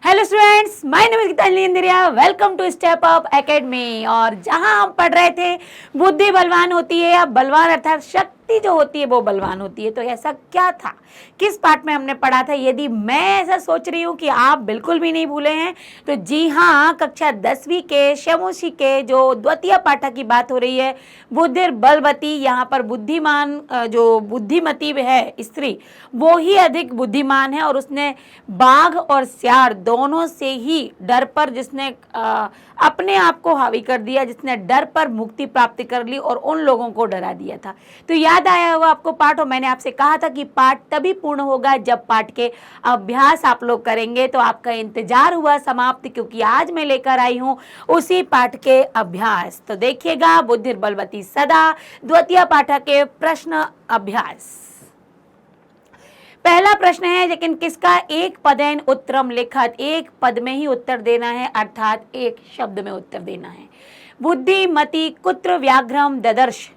Hello students, my name is Geetanjali Indira. Welcome to step up academy. और जहां हम पढ़ रहे थे बुद्धि बलवान होती है या बलवान अर्थात शक्ति जो होती है वो बलवान होती है। तो ऐसा क्या था, किस पार्ट में हमने पढ़ा था? यदि मैं ऐसा सोच रही हूँ कि आप बिल्कुल भी नहीं भूले हैं तो जी हाँ, कक्षा 10वीं के शमोशी के जो द्वितीय पाठ की बात हो रही है, बुद्धिर बलवती। यहाँ पर बुद्धिमान जो बुद्धिमती है स्त्री, वो ही अधिक बुद्धिमान है और उसने बाघ और सियार दोनों से ही डर पर जिसने अपने आप को हावी कर दिया, जिसने डर पर मुक्ति प्राप्त कर ली और उन लोगों को डरा दिया था। तो याद आया होगा आपको पाठ, और मैंने आपसे कहा था कि पाठ तभी पूर्ण होगा जब पाठ के अभ्यास आप लोग करेंगे। तो आपका इंतजार हुआ समाप्त, क्योंकि आज मैं लेकर आई हूँ उसी पाठ के अभ्यास। तो देखिएगा, बुद्धिर बलवती सदा द्वितीय पाठ के प्रश्न अभ्यास। पहला प्रश्न है, लेकिन किसका? एक पदेन उत्तरम लिखत, एक पद में ही उत्तर देना है, अर्थात एक शब्द में उत्तर देना है। बुद्धिमती कुत्र व्याघ्रम ददर्श।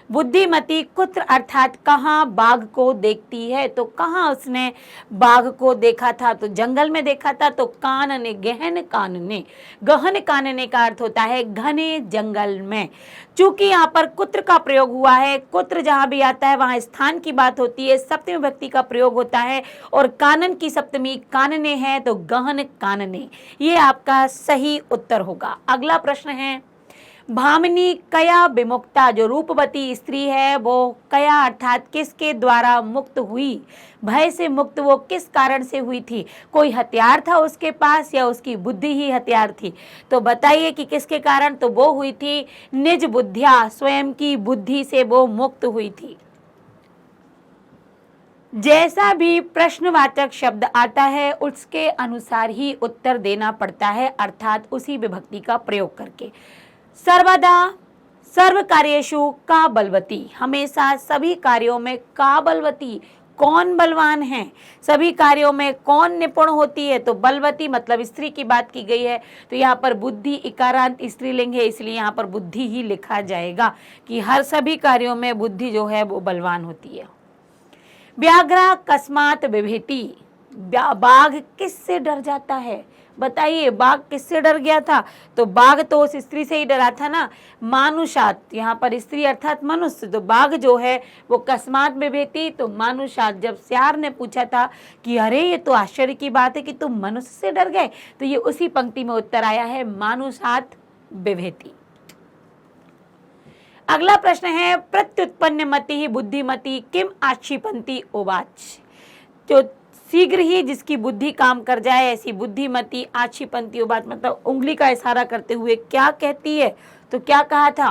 बुद्धिमती कुत्र अर्थात कहाँ बाघ को देखती है। तो कहाँ उसने बाघ को देखा था? तो जंगल में देखा था। तो कानने, गहन कानने, गहन कानने का अर्थ होता है घने जंगल में। चूंकि यहाँ पर कुत्र का प्रयोग हुआ है, कुत्र जहाँ भी आता है वहाँ स्थान की बात होती है, सप्तमी विभक्ति का प्रयोग होता है और कानन की सप्तमी कानने है, तो गहन कानने, ये आपका सही उत्तर होगा। अगला प्रश्न है, भामिनी कया विमुक्ता। जो रूपवती स्त्री है वो कया अर्थात किसके द्वारा मुक्त हुई? भय से मुक्त वो किस कारण से हुई थी? कोई हथियार था उसके पास या उसकी बुद्धि ही हथियार थी? तो बताइए कि किसके कारण? तो वो हुई थी निज बुद्धिया, स्वयं की बुद्धि से वो मुक्त हुई थी। जैसा भी प्रश्नवाचक शब्द आता है उसके अनुसार ही उत्तर देना पड़ता है, अर्थात उसी विभक्ति का प्रयोग करके। सर्वदा सर्व कार्येषु का बलवती, हमेशा सभी कार्यों में का बलवती। कौन बलवान है? सभी कार्यों में कौन निपुण होती है? तो बलवती मतलब स्त्री की बात की गई है। तो यहाँ पर बुद्धि इकारांत स्त्रीलिंग है, इसलिए यहाँ पर बुद्धि ही लिखा जाएगा कि हर सभी कार्यों में बुद्धि जो है वो बलवान होती है। व्याघ्रा कस्मात बिभेति। बाघ किससे डर जाता है? बताइए, बाघ किससे डर गया था? तो बाघ तो उस स्त्री से ही डरा था ना, मानुषात। यहाँ पर स्त्री अर्थात मनुष्य। तो बाघ जो है वो कस्मात बिभेति, तो मानुषात। जब सियार ने पूछा था कि अरे ये तो आश्चर्य की बात है कि तुम मनुष्य से डर गए, तो ये उसी पंक्ति में उत्तर आया है, मानुषात बिभेति। अगला प्रश्न है, प्रत्युत्पन्न मति ही बुद्धिमती किम आक्षिपंती उवाच। जो शीघ्र ही जिसकी बुद्धि काम कर जाए ऐसी बुद्धिमती आक्षिपंती उवाच, मतलब उंगली का इशारा करते हुए क्या कहती है? तो क्या कहा था?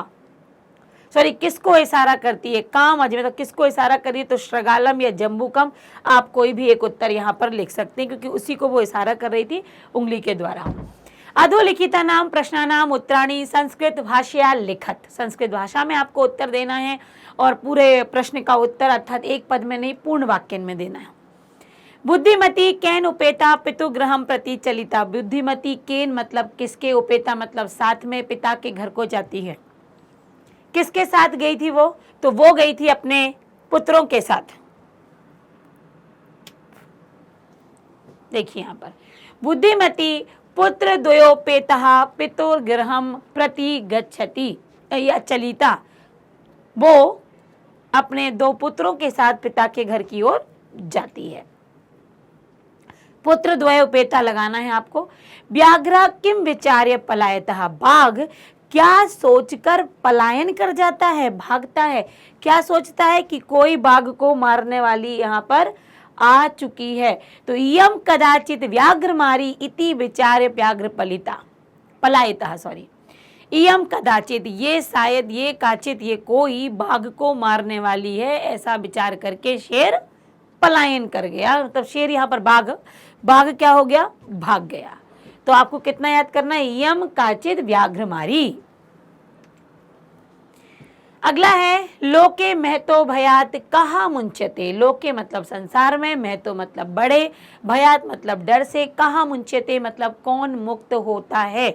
सॉरी, किसको इशारा करती है? काम अज, मतलब किसको इशारा करिए? तो श्रृगालम या जम्बूकम, आप कोई भी एक उत्तर यहाँ पर लिख सकते हैं, क्योंकि उसी को वो इशारा कर रही थी उंगली के द्वारा। अधोलिखिता नाम प्रश्नानाम उत्तराणी संस्कृत भाषया लिखत। संस्कृत भाषा में आपको उत्तर देना है और पूरे प्रश्न का उत्तर अर्थात एक पद में नहीं, पूर्ण वाक्य में देना है। बुद्धिमती केन उपेता पितुगृहम प्रति चलिता। बुद्धिमती केन मतलब किसके, उपेता मतलब साथ में, पिता के घर को जाती है। किसके साथ गई थी वो? तो वो गई थी अपने पुत्रों के साथ। देखिए यहाँ पर बुद्धिमती पुत्र द्वयोपेता पितुर्गृहम प्रति गच्छति या चलिता, वो अपने दो पुत्रों के साथ पिता के घर की ओर जाती है। पुत्र द्वयोपेता लगाना है आपको। व्याघ्र किम विचार्य पलायतः। बाघ क्या सोचकर पलायन कर जाता है, भागता है? क्या सोचता है? कि कोई बाघ को मारने वाली यहाँ पर आ चुकी है। तो यम कदाचित व्याघ्र मारी इति विचार्य व्याघ्र पलायिता, सॉरी, इयम कदाचित, ये शायद, ये काचित, ये कोई बाघ को मारने वाली है, ऐसा विचार करके शेर पलायन कर गया। मतलब शेर यहाँ पर बाघ क्या हो गया? भाग गया। तो आपको कितना याद करना है? यम काचित व्याघ्र मारी। अगला है, लोके महतो भयात कहा मुंचते। लोके मतलब संसार में, महतो मतलब बड़े, भयात मतलब डर से, कहा मुंचते मतलब कौन मुक्त होता है।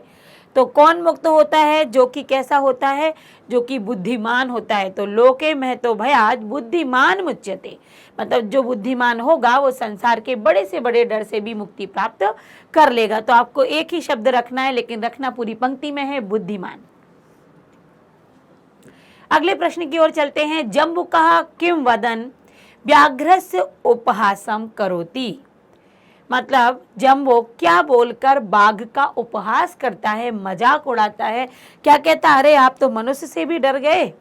तो कौन मुक्त होता है? जो कि कैसा होता है? जो कि बुद्धिमान होता है। तो लोके महतो भयात् बुद्धिमान मुच्यते, मतलब जो बुद्धिमान होगा वो संसार के बड़े से बड़े डर से भी मुक्ति प्राप्त कर लेगा। तो आपको एक ही शब्द रखना है, लेकिन रखना पूरी पंक्ति में है, बुद्धिमान। अगले प्रश्न की ओर चलते हैं। जम्बुकः किं वदन् व्याघ्रस्य उपहासं करोति, मतलब जम्बो क्या बोलकर बाघ का उपहास करता है, मजाक उड़ाता है। क्या कहता? अरे आप तो मनुष्य से भी डर गए।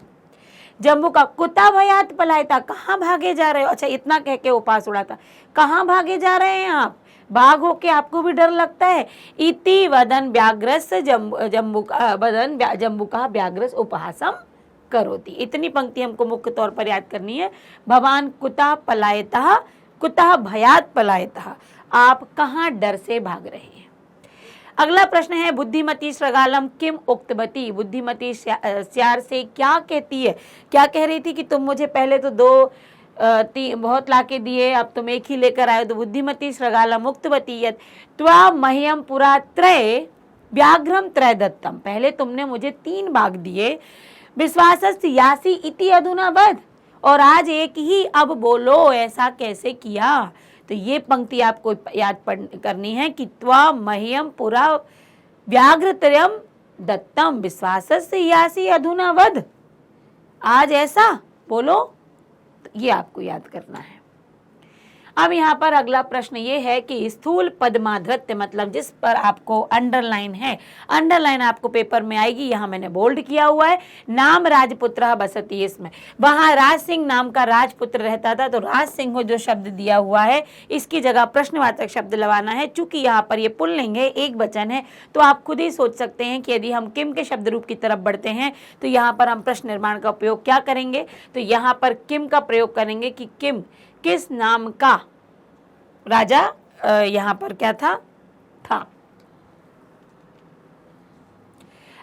जम्बू का कुत्ता भयात पलायता, कहाँ भागे जा रहे हो? अच्छा, इतना कह के उपहास उड़ाता, कहाँ भागे जा रहे हैं आप? बाघ हो के आपको भी डर लगता है। इति वदन व्याघ्रस्य जम्बुका व्याघ्रस्य उपहासम करोति। इतनी पंक्ति हमको मुख्य तौर पर याद करनी है। भवान कुतः पलायतः, कुतः भयात पलायतः, आप कहाँ डर से भाग रहे हैं? अगला प्रश्न है। बुद्धिमती श्रृगालम किम उक्तवती, बुद्धिमती श्यार से क्या कहती है? क्या कह रही थी कि तुम मुझे पहले तो दो बहुत लाके दिए, अब तुम एक ही लेकर आए। तो बुद्धिमती श्रृगालम उक्तवती यत् त्वा मह्यम पुरा त्रय व्याघ्रम त्रय दत्तम, पहले तुमने मुझे 3 बाघ दिए। विश्वासस्य यासी इति अधुना वद, और आज एक ही अब बोलो, ऐसा कैसे किया? तो ये पंक्ति आपको याद करनी है कि त्वा मह्यम पुरा व्याघ्रत्रयम दत्तम विश्वासस्य यासी अधुना वद, आज ऐसा बोलो। तो ये आपको याद करना है। अब यहाँ पर अगला प्रश्न ये है कि स्थूल पद्माधृत्य, मतलब जिस पर आपको अंडरलाइन है, अंडरलाइन आपको पेपर में आएगी, यहाँ मैंने बोल्ड किया हुआ है। नाम राजपुत्र बसती, इसमें वहाँ राज सिंह नाम का राजपुत्र रहता था। तो राज सिंह को जो शब्द दिया हुआ है, इसकी जगह प्रश्नवाचक शब्द लगाना है। चूंकि यहाँ पर ये पुल्लिंग है, एक वचन है, तो आप खुद ही सोच सकते हैं कि यदि हम किम के शब्द रूप की तरफ बढ़ते हैं तो यहाँ पर हम प्रश्न निर्माण का उपयोग क्या करेंगे? तो यहाँ पर किम का प्रयोग करेंगे कि किम किस नाम का राजा यहाँ पर क्या था?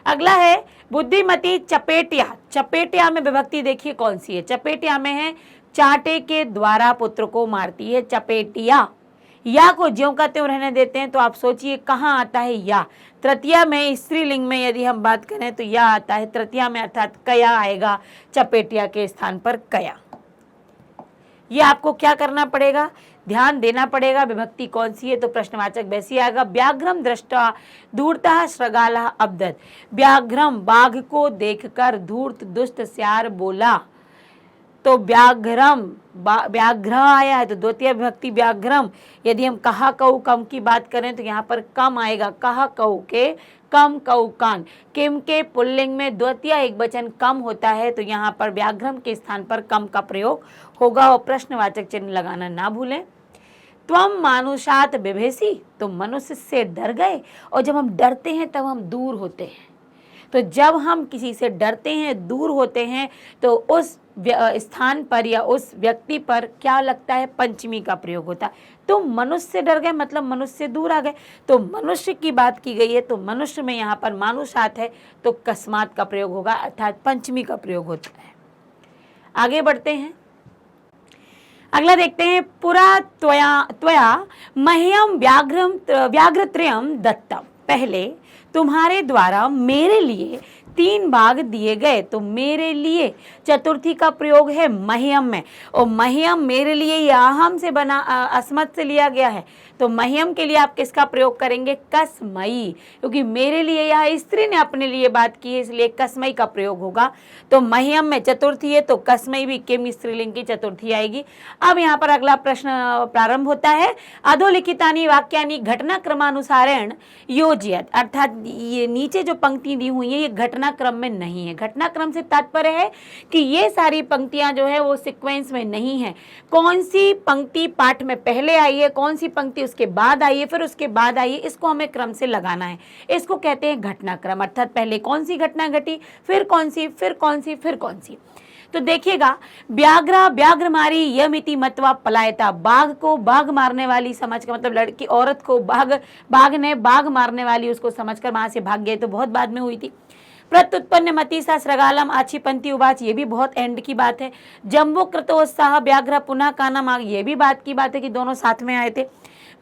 अगला है बुद्धिमती चपेटिया। चपेटिया में विभक्ति देखिए कौन सी है? चपेटिया में है चाटे के द्वारा पुत्र को मारती है चपेटिया। या को ज्यों का त्यों रहने देते हैं। तो आप सोचिए कहाँ आता है या? तृतीया में, स्त्रीलिंग में यदि हम बात करें तो या आता है तृतीया में, अर्थात कया आएगा चपेटिया के स्थान पर कया। ये आपको क्या करना पड़ेगा? ध्यान देना पड़ेगा विभक्ति कौन सी है। तो प्रश्नवाचक वैसी आएगा। व्याघ्रम दृष्टा धूर्तः श्रृगालः अब्दत, व्याघ्रम बाघ को देखकर धूर्त दुष्ट स्यार बोला। तो व्याघ्रम व्याघ्र आया है तो द्वितीय विभक्ति व्याघ्रम। यदि हम कहा कऊ कम की बात करें तो यहाँ पर कम आएगा, कहा कऊ के कम कऊ कान। किम के पुल्लिंग में द्वितीय एक वचन कम होता है, तो यहाँ पर व्याघ्रम के स्थान पर कम का प्रयोग होगा। और प्रश्नवाचक चिन्ह लगाना ना भूलें। त्वम मानुषात बिभेसी, तुम मनुष्य से डर गए। और जब हम डरते हैं तब हम दूर होते हैं। तो जब हम किसी से डरते हैं, दूर होते हैं, तो उस स्थान पर या उस व्यक्ति पर क्या लगता है? पंचमी का प्रयोग होता है। तुम मनुष्य से डर गए मतलब मनुष्य से दूर आ गए। तो मनुष्य की बात की गई है, तो मनुष्य में यहाँ पर मानुषात है तो कस्मात का प्रयोग होगा, अर्थात पंचमी का प्रयोग होता है। आगे बढ़ते हैं। अगला देखते हैं। पुरा त्वया मह्यम व्याघ्रत्रयम दत्तम, पहले तुम्हारे द्वारा मेरे लिए 3 बाघ दिए गए। तो मेरे लिए चतुर्थी का प्रयोग है मह्यम में, और मह्यम मेरे लिए या हम से बना अस्मत् से लिया गया है। तो मह्यम के लिए आप किसका प्रयोग करेंगे? कसमई, क्योंकि मेरे लिए यह स्त्री ने अपने लिए बात की है, इसलिए कसमई का प्रयोग होगा। तो मह्यम में चतुर्थी है तो कसमई भी किम स्त्रीलिंग की चतुर्थी आएगी। अब यहाँ पर अगला प्रश्न प्रारंभ होता है। अधोलिखितानि वाक्यानि घटनाक्रमानुसारेण योजयत, अर्थात ये नीचे जो पंक्ति दी हुई है ये घटनाक्रम में नहीं है। घटनाक्रम से तात्पर्य है कि ये सारी पंक्तियां जो है वो सीक्वेंस में नहीं है। कौन सी पंक्ति पाठ में पहले आई है, कौन सी पंक्ति उसके बाद आई है, फिर उसके बाद आई है, इसको हमें क्रम से लगाना है। इसको कहते हैं घटनाक्रम, अर्थात पहले कौन सी घटना घटी, फिर कौन सी, फिर कौन सी, फिर कौन सी। तो देखिएगा, व्याघ्र मारी यमिति मत्वा पलायता, बाघ को बाघ मारने वाली समझकर, मतलब लड़की औरत को बाघ ने बाघ मारने वाली उसको समझकर वहां से भाग गए, तो बहुत बाद में हुई थी। प्रत्युत्पन्न मति सा श्रृगालम आक्षिपंती उवाच, ये भी बहुत एंड की बात है। जम्बो कृतोत्साह व्याघ्र पुनः कानम, ये भी बात की बात है कि दोनों साथ में आए थे।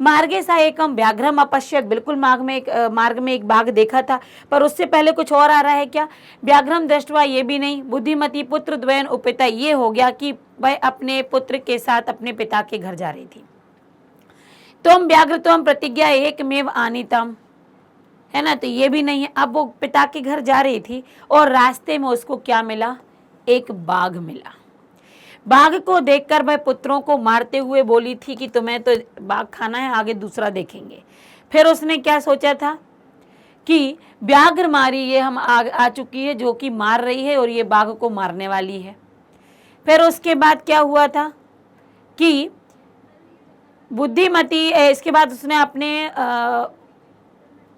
मार्गे सा एकम व्याघ्रम अपश्यत, बिल्कुल मार्ग में एक बाघ देखा था, पर उससे पहले कुछ और आ रहा है क्या? व्याघ्रम दृष्टवा, ये भी नहीं। बुद्धिमती पुत्र द्वयन उपिता, ये हो गया कि वह अपने पुत्र के साथ अपने पिता के घर जा रही थी। तुम व्याघ्र तुम प्रतिज्ञा एकमेव आनीतम, है ना, तो ये भी नहीं है। अब वो पिता के घर जा रही थी और रास्ते में उसको क्या मिला? एक बाघ मिला। बाघ को देखकर वह पुत्रों को मारते हुए बोली थी कि तुम्हें तो बाघ खाना है, आगे दूसरा देखेंगे। फिर उसने क्या सोचा था कि व्याघ्र मारी, ये हम आ चुकी है जो कि मार रही है और ये बाघ को मारने वाली है। फिर उसके बाद क्या हुआ था कि बुद्धिमती, इसके बाद उसने अपने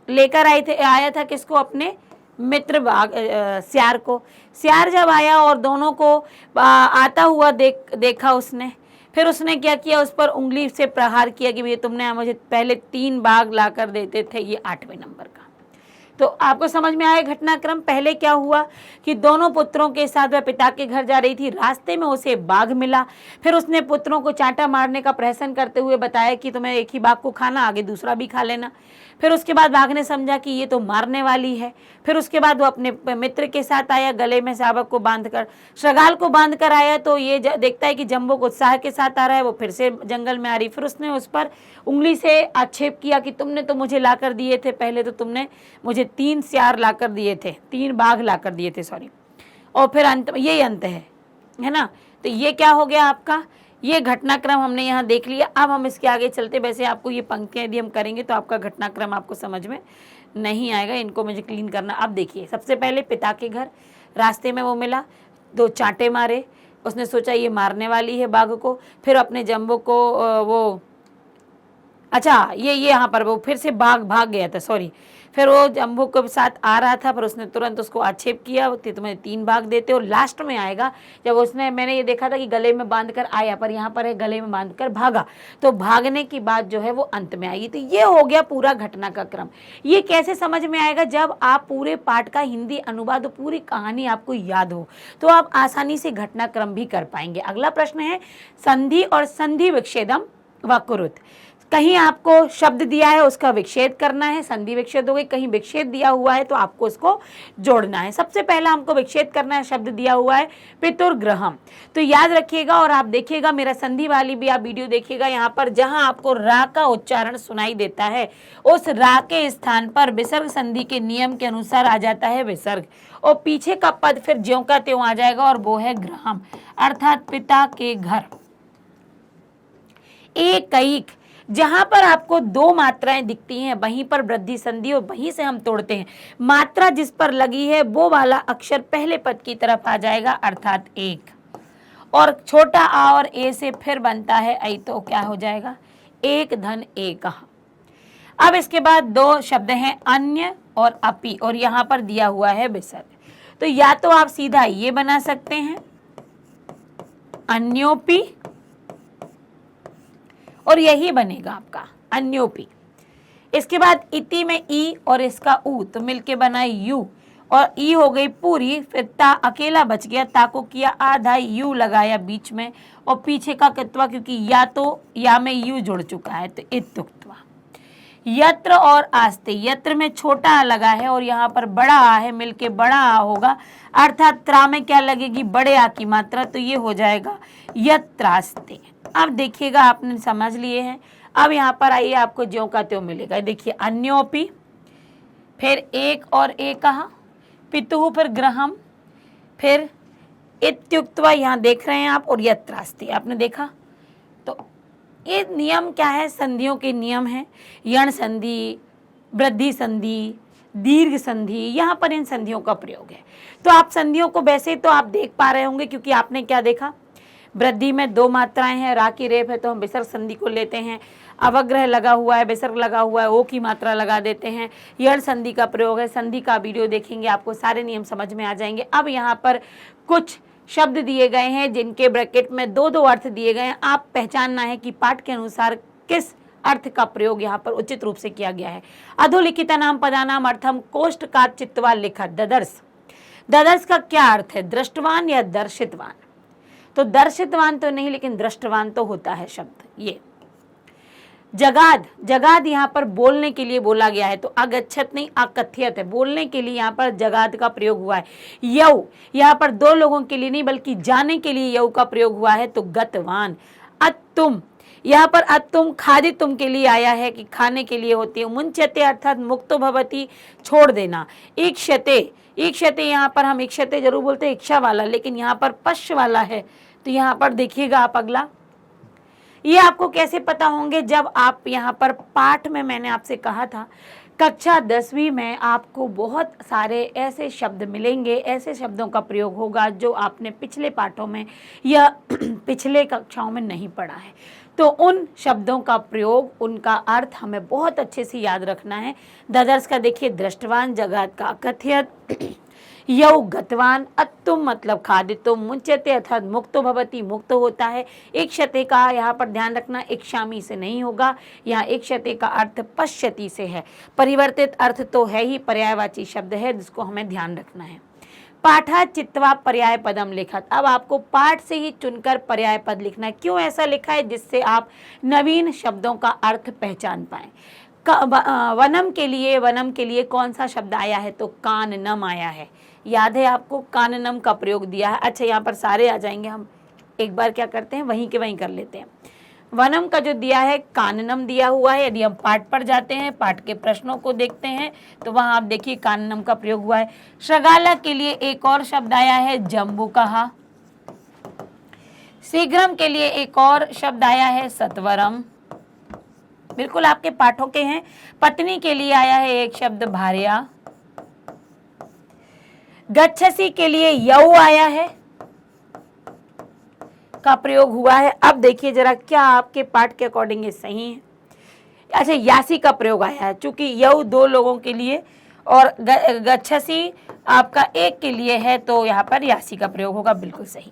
लेकर आया था किसको? अपने मित्र बाघ सियार को। सियार जब आया और दोनों को आता हुआ देखा उसने, फिर उसने क्या किया? उस पर उंगली से प्रहार किया कि भैया तुमने मुझे पहले 3 बाघ लाकर देते थे, ये 8वें नंबर का। तो आपको समझ में आया घटनाक्रम। पहले क्या हुआ कि दोनों पुत्रों के साथ वह पिता के घर जा रही थी, रास्ते में उसे बाघ मिला। फिर उसने पुत्रों को चांटा मारने का प्रहसन करते हुए बताया कि तुम्हें एक ही बाघ को खाना, आगे दूसरा भी खा लेना। फिर उसके बाद बाघ ने समझा कि ये तो मारने वाली है। फिर उसके बाद वो अपने मित्र के साथ आया, गले में शावक को बांधकर, श्रगाल को बांध कर आया। तो ये देखता है कि जम्बो को उत्साह के साथ आ रहा है, वो फिर से जंगल में आ रही। फिर उसने उस पर उंगली से आक्षेप किया कि तुमने तो मुझे लाकर दिए थे, पहले तो तुमने मुझे 3 सियार लाकर दिए थे, 3 बाघ लाकर दिए थे, सॉरी। और फिर अंत, यही अंत है ना। तो ये क्या हो गया आपका? ये घटनाक्रम हमने यहाँ देख लिया। अब हम इसके आगे चलते। वैसे आपको ये पंक्तियाँ यदि हम करेंगे तो आपका घटनाक्रम आपको समझ में नहीं आएगा, इनको मुझे क्लीन करना। अब देखिए, सबसे पहले पिता के घर, रास्ते में वो मिला, 2 चांटे मारे, उसने सोचा ये मारने वाली है बाघ को। फिर अपने जम्बो को वो, अच्छा ये यहाँ पर वो फिर से बाघ भाग गया था, सॉरी। फिर वो जम्बो के साथ आ रहा था, पर उसने तुरंत उसको आक्षेप किया, तुम्हें 3 बाघ देते। और लास्ट में आएगा जब उसने, मैंने ये देखा था कि गले में बांध कर आया, पर यहाँ पर है गले में बांध कर भागा। तो भागने की बात जो है वो अंत में आएगी। तो ये हो गया पूरा घटना का क्रम। ये कैसे समझ में आएगा? जब आप पूरे पाठ का हिंदी अनुवाद, पूरी कहानी आपको याद हो, तो आप आसानी से घटनाक्रम भी कर पाएंगे। अगला प्रश्न है संधि और संधि विच्छेदम व कुरुत। कहीं आपको शब्द दिया है, उसका विच्छेद करना है, संधि विच्छेद हो गई। कहीं विच्छेद दिया हुआ है तो आपको उसको जोड़ना है। सबसे पहला हमको विच्छेद करना है, शब्द दिया हुआ है पितुर्ग्रहम, तो याद रखिएगा। और आप देखिएगा मेरा संधि वाली भी आप वीडियो देखिएगा, यहाँ पर जहां आपको रा का उच्चारण सुनाई देता है, उस रा के स्थान पर विसर्ग संधि के नियम के अनुसार आ जाता है विसर्ग, और पीछे का पद फिर ज्यों का त्यों आ जाएगा, और वो है ग्रहम, अर्थात पिता के घर। एक जहां पर आपको 2 मात्राएं दिखती हैं, वहीं पर वृद्धि संधि, और वहीं से हम तोड़ते हैं। मात्रा जिस पर लगी है वो वाला अक्षर पहले पद की तरफ आ जाएगा, अर्थात 1। और छोटा आ और ए से फिर बनता है ऐ, तो क्या हो जाएगा? 1 धन 1। अब इसके बाद 2 शब्द हैं अन्य और अपि, और यहाँ पर दिया हुआ है विसर्ग। तो या तो आप सीधा ये बना सकते हैं अन्योपि, और यही बनेगा आपका अन्योपि। इसके बाद इति में ई और इसका ऊ, तो मिलके बना यू, और ई हो गई पूरी। फिर ता अकेला बच गया, ता को किया आधा, यू लगाया बीच में, और पीछे का कित्वा, क्योंकि या तो या में यू जुड़ चुका है, तो इत्युक्त्वा। यत्र और आस्ते, यत्र में छोटा आ लगा है और यहाँ पर बड़ा आ है, मिलके बड़ा आ होगा, अर्थात त्रा में क्या लगेगी? बड़े आ की मात्रा, तो ये हो जाएगा यत्रास्ते। अब देखिएगा, आपने समझ लिए हैं। अब यहाँ पर आइए, आपको ज्यों का त्यों मिलेगा। देखिए अन्योपि, फिर 1 और ए कहा, पितुः, फिर ग्रहम, फिर इत्युक्त्वा, यहाँ देख रहे हैं आप, और यत्रास्ते आपने देखा। तो ये नियम क्या है? संधियों के नियम है। यण संधि, वृद्धि संधि, दीर्घ संधि, यहाँ पर इन संधियों का प्रयोग है। तो आप संधियों को वैसे तो आप देख पा रहे होंगे, क्योंकि आपने क्या देखा? वृद्धि में 2 मात्राएं हैं, रा की रेफ है तो हम विसर्ग संधि को लेते हैं, अवग्रह लगा हुआ है, विसर्ग लगा हुआ है, ओ की मात्रा लगा देते हैं। यण संधि का प्रयोग है। संधि का वीडियो देखेंगे, आपको सारे नियम समझ में आ जाएंगे। अब यहाँ पर कुछ शब्द दिए गए हैं जिनके ब्रैकेट में 2-2 अर्थ दिए गए हैं। आप पहचानना है कि पाठ के अनुसार किस अर्थ का प्रयोग यहाँ पर उचित रूप से किया गया है। अधोलिखिता नाम पदानाम अर्थम कोष्ठ का चित्वा लिखा ददर्श। ददर्श का क्या अर्थ है? दृष्टवान या दर्शितवान? तो दर्शितवान तो नहीं, लेकिन दृष्टवान तो होता है शब्द। ये जगाद, जगाद यहाँ पर बोलने के लिए बोला गया है, तो अगच्छत नहीं अकथ्यत है, बोलने के लिए यहाँ पर जगाद का प्रयोग हुआ है। यौ यहाँ पर दो लोगों के लिए नहीं बल्कि जाने के लिए यौ का प्रयोग हुआ है, तो गतवान। अतुम, यहाँ पर अतुम खादितुम के लिए आया है कि खाने के लिए होती है। मुंचते अर्थात मुक्तो भवती, छोड़ देना। इक्षते, इक्षते यहाँ पर हम इक्षते जरूर बोलते हैं इच्छा वाला, लेकिन यहाँ पर पश्च वाला है, तो यहाँ पर देखिएगा आप अगला, ये आपको कैसे पता होंगे जब आप यहाँ पर पाठ में, मैंने आपसे कहा था कक्षा 10वीं में आपको बहुत सारे ऐसे शब्द मिलेंगे, ऐसे शब्दों का प्रयोग होगा जो आपने पिछले पाठों में या पिछले कक्षाओं में नहीं पढ़ा है। तो उन शब्दों का प्रयोग, उनका अर्थ हमें बहुत अच्छे से याद रखना है। ददर्श का देखिए दृष्टवान, जगात का अकथ्यत, यौ गतवान, अत्तुम मतलब खादितुम, मुंचते अर्थात मुक्तो भवती, मुक्त होता है। एक क्षते का यहाँ पर ध्यान रखना, एक शामी से नहीं होगा, यहाँ एक क्षते का अर्थ पश्यति से है। परिवर्तित अर्थ तो है ही, पर्यायवाची शब्द है जिसको हमें ध्यान रखना है। पाठा चित्वा पर्याय पदम लिखत, अब आपको पाठ से ही चुनकर पर्याय पद लिखना है। क्यों ऐसा लिखा है? जिससे आप नवीन शब्दों का अर्थ पहचान पाएं। वनम के लिए कौन सा शब्द आया है? तो काननम आया है। याद है आपको, काननम का प्रयोग दिया है। अच्छा, यहाँ पर सारे आ जाएंगे, हम एक बार क्या करते हैं वहीं के वहीं कर लेते हैं। वनम का जो दिया है काननम दिया हुआ है। यदि हम पाठ पर जाते हैं, पाठ के प्रश्नों को देखते हैं तो वहां आप देखिए काननम का प्रयोग हुआ है। श्रगाला के लिए एक और शब्द आया है जम्बू कहा। शीघ्रम के लिए एक और शब्द आया है सत्वरम, बिल्कुल आपके पाठों के हैं। पत्नी के लिए आया है एक शब्द भार्या। गच्छसी के लिए यौ आया है का प्रयोग हुआ है। अब देखिए जरा क्या आपके पाठ के अकॉर्डिंग ये सही है। अच्छा, यासी का प्रयोग आया है, चूंकि यौ दो लोगों के लिए और गच्छसी आपका एक के लिए है, तो यहाँ पर यासी का प्रयोग होगा, बिल्कुल सही।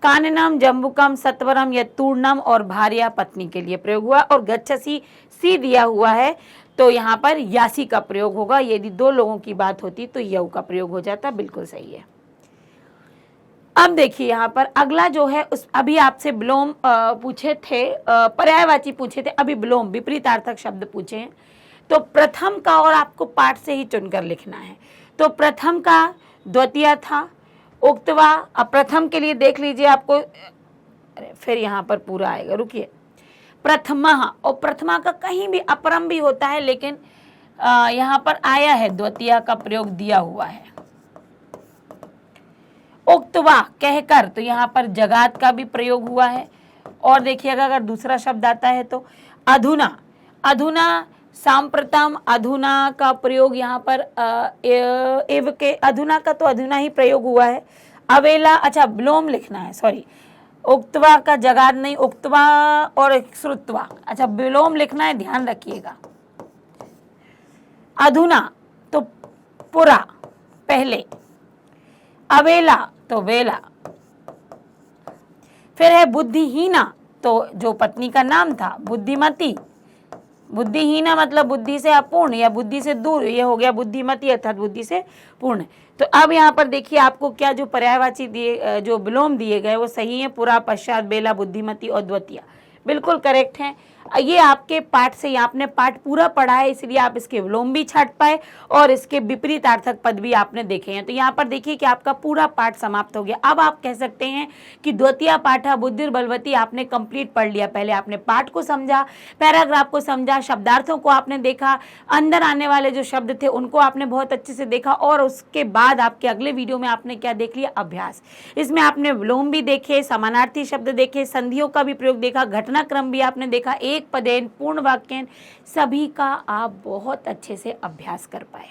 काननम, जम्बुकम, सत्वरम या तूर्णम और भार्या पत्नी के लिए प्रयोग हुआ, और गच्छसी सी दिया हुआ है तो यहाँ पर यासी का प्रयोग होगा। यदि दो लोगों की बात होती तो यौ का प्रयोग हो जाता, बिल्कुल सही है। अब देखिए यहाँ पर अगला जो है, उस अभी आपसे विलोम पूछे थे, पर्यायवाची पूछे थे, अभी विलोम विपरीतार्थक शब्द पूछे हैं। तो प्रथम का और आपको पाठ से ही चुनकर लिखना है। तो प्रथम का द्वितीय था, उक्तवा। अब प्रथम के लिए देख लीजिए आपको, फिर यहाँ पर पूरा आएगा, रुकिए। प्रथमा, और प्रथमा का कहीं भी अपरम भी होता है, लेकिन यहाँ पर आया है द्वितीय का प्रयोग दिया हुआ है। उक्तवा कहकर, तो यहाँ पर जगात का भी प्रयोग हुआ है। और देखिएगा अगर दूसरा शब्द आता है तो अधुना, अधुना सांप्रतम, अधुना का प्रयोग यहाँ पर एव के, अधुना का तो अधुना ही प्रयोग हुआ है। अवेला, अच्छा विलोम लिखना है, सॉरी, उक्तवा का जगात नहीं, उक्तवा और श्रुत्वा, अच्छा विलोम लिखना है, ध्यान रखिएगा। अधुना तो पुरा पहले, अवेला तो वेला, फिर है बुद्धिहीना, तो जो पत्नी का नाम था, बुद्धिमती, बुद्धिहीना मतलब बुद्धि से अपूर्ण या बुद्धि से दूर, ये हो गया बुद्धिमती अर्थात बुद्धि से पूर्ण। तो अब यहाँ पर देखिए आपको क्या जो पर्यायवाची दिए, जो विलोम दिए गए वो सही है। पुरा, पश्चात, बेला, बुद्धिमती और द्वितीय बिल्कुल करेक्ट हैं। ये आपके पाठ से, आपने पाठ पूरा पढ़ा है इसलिए आप इसके विलोम भी छाट पाए और इसके विपरीतार्थक पद भी आपने देखे हैं। तो यहाँ पर देखिए कि आपका पूरा पाठ समाप्त हो गया। अब आप कह सकते हैं कि द्वितीय पाठा बुद्धिर बलवती आपने कंप्लीट पढ़ लिया। पहले आपने पाठ को समझा, पैराग्राफ को समझा, शब्दार्थों को आपने देखा, अंदर आने वाले जो शब्द थे उनको आपने बहुत अच्छे से देखा, और उसके बाद आपके अगले वीडियो में आपने क्या देख लिया? अभ्यास। इसमें आपने विलोम भी देखे, समानार्थी शब्द देखे, संधियों का भी प्रयोग देखा, घटनाक्रम भी आपने देखा, एक पदेन, पूर्ण वाक्यन, सभी का आप बहुत अच्छे से अभ्यास कर पाए।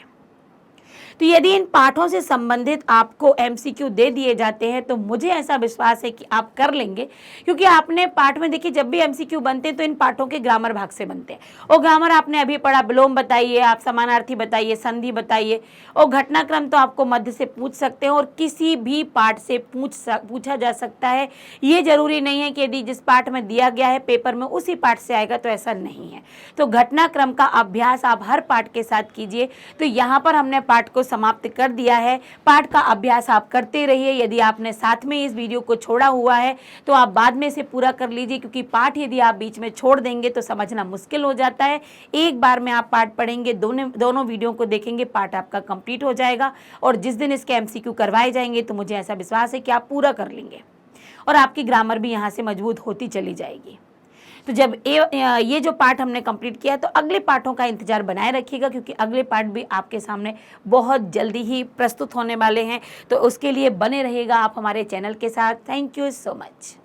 तो यदि इन पाठों से संबंधित आपको एमसीक्यू दे दिए जाते हैं तो मुझे ऐसा विश्वास है कि आप कर लेंगे, क्योंकि आपने पाठ में देखिए जब भी एमसीक्यू बनते हैं तो इन पाठों के ग्रामर भाग से बनते हैं। और ग्रामर आपने अभी पढ़ा, विलोम बताइए, आप समानार्थी बताइए, संधि बताइए, और घटनाक्रम तो आपको मध्य से पूछ सकते हैं और किसी भी पाठ से पूछा जा सकता है। ये जरूरी नहीं है कि यदि जिस पाठ में दिया गया है पेपर में उसी पाठ से आएगा, तो ऐसा नहीं है। तो घटनाक्रम का अभ्यास आप हर पाठ के साथ कीजिए। तो यहाँ पर हमने पाठ पाठ को समाप्त कर दिया है। पाठ का अभ्यास आप करते रहिए। यदि आपने साथ में इस वीडियो को छोड़ा हुआ है तो आप बाद में से पूरा कर लीजिए, क्योंकि पाठ यदि आप बीच में छोड़ देंगे तो समझना मुश्किल हो जाता है। एक बार में आप पाठ पढ़ेंगे, दोनों वीडियो को देखेंगे, पाठ आपका कंप्लीट हो जाएगा और जिस दिन इसके MCQ करवाए जाएंगे तो मुझे ऐसा विश्वास है कि आप पूरा कर लेंगे और आपकी ग्रामर भी यहाँ से मजबूत होती चली जाएगी। तो जब ये जो पाठ हमने कंप्लीट किया तो अगले पाठों का इंतजार बनाए रखिएगा, क्योंकि अगले पाठ भी आपके सामने बहुत जल्दी ही प्रस्तुत होने वाले हैं। तो उसके लिए बने रहिएगा आप हमारे चैनल के साथ। Thank you so much.